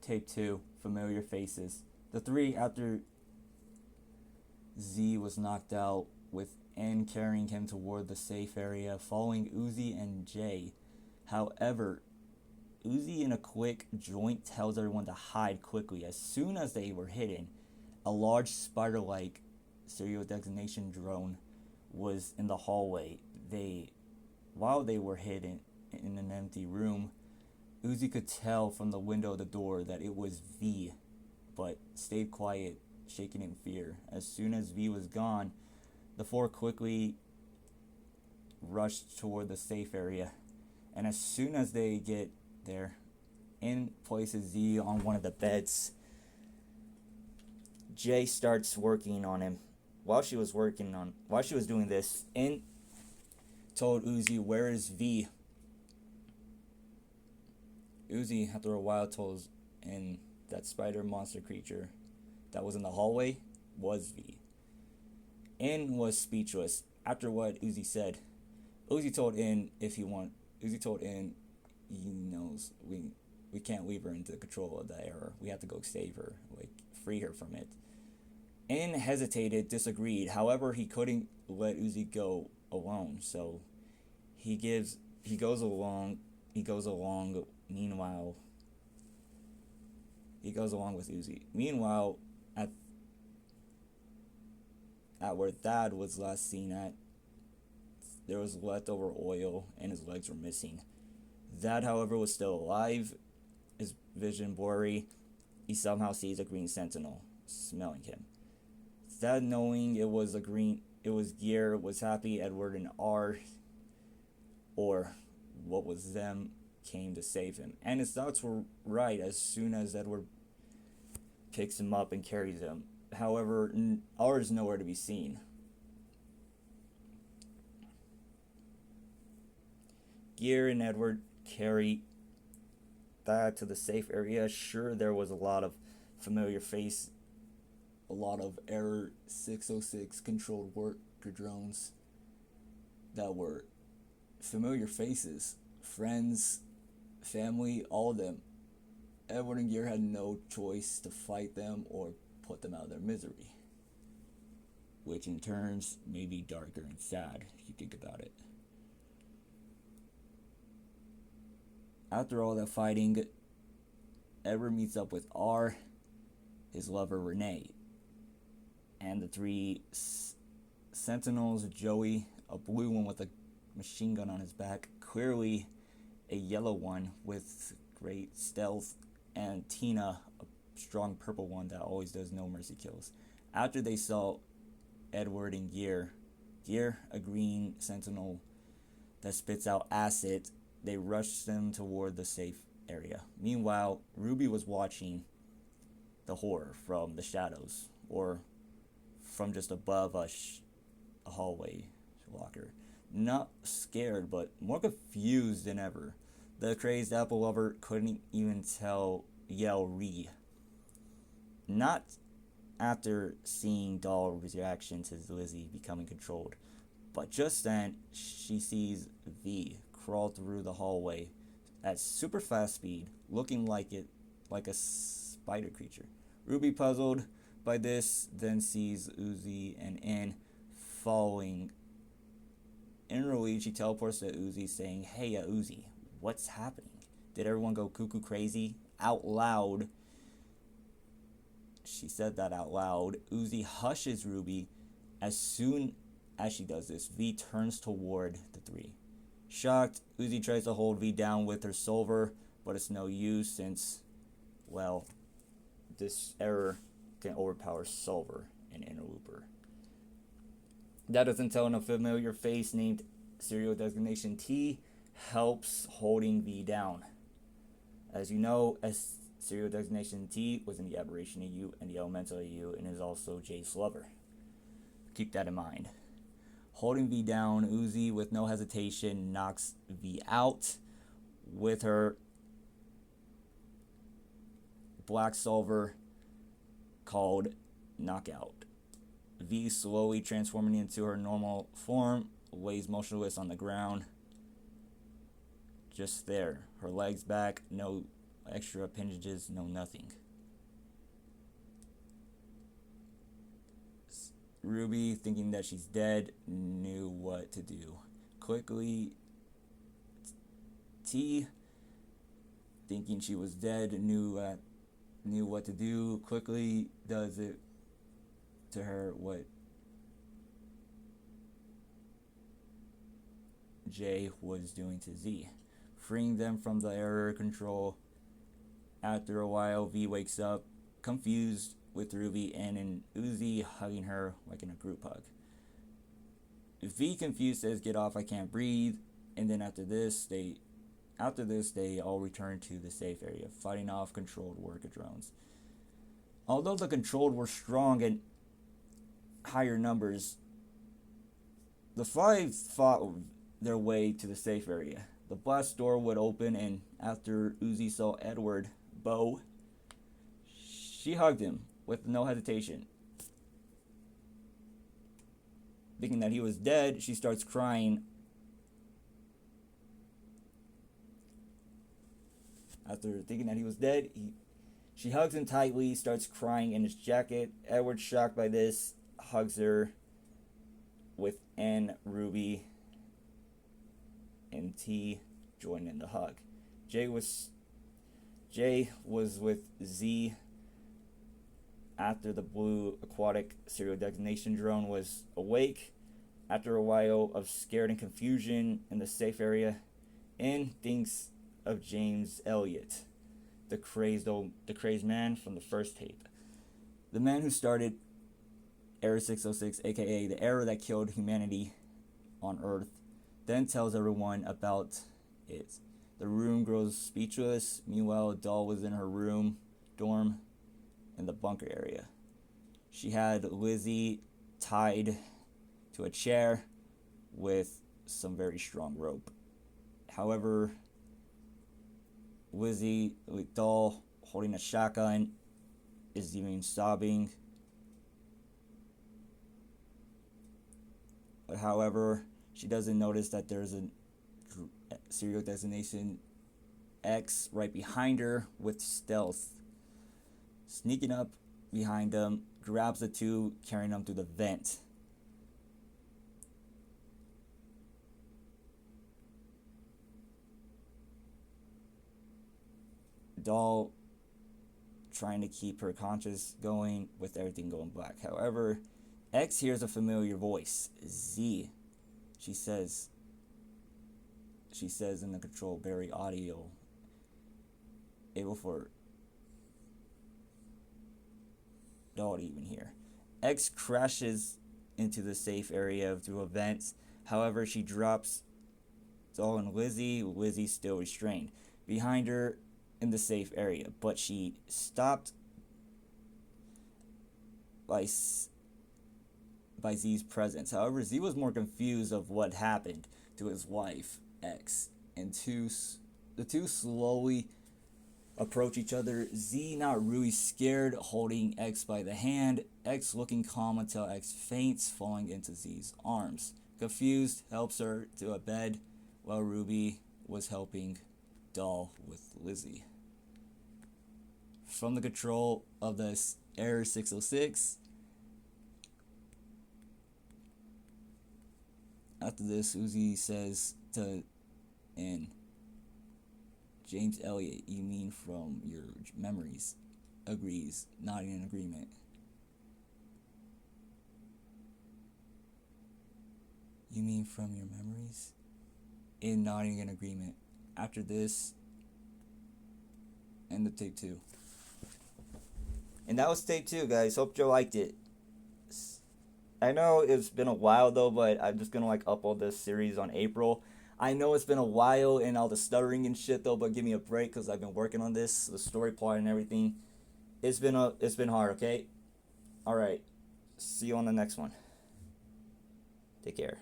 Tape 2, Familiar Faces. The three, after Z was knocked out, with N carrying him toward the safe area, following Uzi and J. However, Uzi, in a quick joint, tells everyone to hide quickly. As soon as they were hidden, a large spider-like serial designation drone was in the hallway. While they were hidden in an empty room, Uzi could tell from the window of the door that it was V, but stayed quiet, shaking in fear. As soon as V was gone, the four quickly rushed toward the safe area, and as soon as they get there, N places Z on one of the beds. J starts working on him. While she was doing this, N told Uzi, "Where is V?" Uzi, after a while, told N that spider monster creature that was in the hallway was V. N was speechless after what Uzi said. Uzi told N he knows we can't leave her into control of that error. We have to go save her, free her from it. N hesitated, disagreed. However, he couldn't let Uzi go alone, so he goes along. Meanwhile, he goes along with Uzi. Meanwhile, at where Thad was last seen at, there was leftover oil and his legs were missing. Thad, however, was still alive, his vision blurry. He somehow sees a green sentinel smelling him. Thad, knowing it was Gear, was happy Edward and R, or what was them, came to save him. And his thoughts were right as soon as Edward picks him up and carries him. However, R is nowhere to be seen. Gear and Edward carry Thad to the safe area. Sure, there was a lot of familiar face, a lot of Error 606 controlled worker drones that were familiar faces, friends, family, all of them. Edward and Gear had no choice to fight them or put them out of their misery, which in turns may be darker and sad if you think about it. After all that fighting, Edward meets up with R, his lover Renee, and the three sentinels: Joey, a blue one with a machine gun on his back, clearly a yellow one with great stealth, and Tina, a strong purple one that always does no mercy kills. After they saw Edward and Gear, a green sentinel that spits out acid, they rushed them toward the safe area. Meanwhile, Ruby was watching the horror from the shadows, or from just above a hallway locker. Not scared, but more confused than ever. The crazed apple lover couldn't even yell "Ree." Not after seeing Doll's reaction to Lizzie becoming controlled, but just then she sees V crawl through the hallway at super fast speed, looking like a spider creature. Ruby, puzzled by this, then sees Uzi and N following. Inwardly, she teleports to Uzi, saying, "Hey, Uzi, what's happening? Did everyone go cuckoo crazy?" Out loud, she said that out loud. Uzi hushes Ruby. As soon as she does this, V turns toward the three. Shocked, Uzi tries to hold V down with her solver, but it's no use since, well, this error can overpower solver and interlooper. That doesn't tell a familiar face named serial designation T helps holding V down. As you know, as serial designation T was in the aberration AU and the elemental AU and is also J's lover. Keep that in mind. Holding V down, Uzi, with no hesitation, knocks V out with her black solver called Knockout. V, slowly transforming into her normal form, lays motionless on the ground. Just there, her legs back, no extra appendages, no nothing. Ruby, thinking that she's dead, knew what to do. Quickly, T, thinking she was dead, knew what to do. Quickly does it to her what J was doing to Z, freeing them from the error control. After a while, V wakes up, confused, with Ruby and an Uzi hugging her like in a group hug. V, confused, says, "Get off, I can't breathe." And then after this, they all return to the safe area, fighting off controlled worker drones. Although the controlled were strong in higher numbers, the five fought their way to the safe area. The blast door would open, and after Uzi saw Edward Bow, she hugged him with no hesitation. Thinking that he was dead, she starts crying. After thinking that he was dead, she hugs him tightly, starts crying in his jacket. Edward, shocked by this, hugs her with N, Ruby, and T join in the hug. J was with Z after the blue aquatic serial designation drone was awake. After a while of scared and confusion in the safe area, N thinks of James Elliott, the crazed man from the first tape, the man who started Error 606, aka the error that killed humanity on Earth, then tells everyone about it. The room grows speechless. Meanwhile, Doll was in her dorm in the bunker area. She had Lizzie tied to a chair with some very strong rope. However, Lizzie, with Doll holding a shotgun, is even sobbing. But however, she doesn't notice that there's a serial designation X right behind her with stealth. Sneaking up behind them, grabs the two, carrying them through the vent. Doll trying to keep her conscious going with everything going black. However, X hears a familiar voice. Z, she says in the control, very audio, able for Doll to even hear. X crashes into the safe area through a vent. However, she drops Doll and Lizzie. Lizzie's still restrained behind her in the safe area, but she stopped by Z's presence. However, Z was more confused of what happened to his wife, X, and the two slowly approach each other. Z, not really scared, holding X by the hand. X looking calm until X faints, falling into Z's arms. Confused, helps her to a bed while Ruby was helping Doll with Lizzie. From the control of this Error 606, after this, Uzi says to N, "James Elliott, you mean from your memories?" Agrees, nodding in agreement. "You mean from your memories?" In nodding in agreement. After this, end of tape 2. And that was tape 2, guys. Hope you liked it. I know it's been a while though, but I'm just gonna upload this series on April. I know it's been a while and all the stuttering and shit though, but give me a break because I've been working on this, the story plot and everything. It's been hard, okay? Alright. See you on the next one. Take care.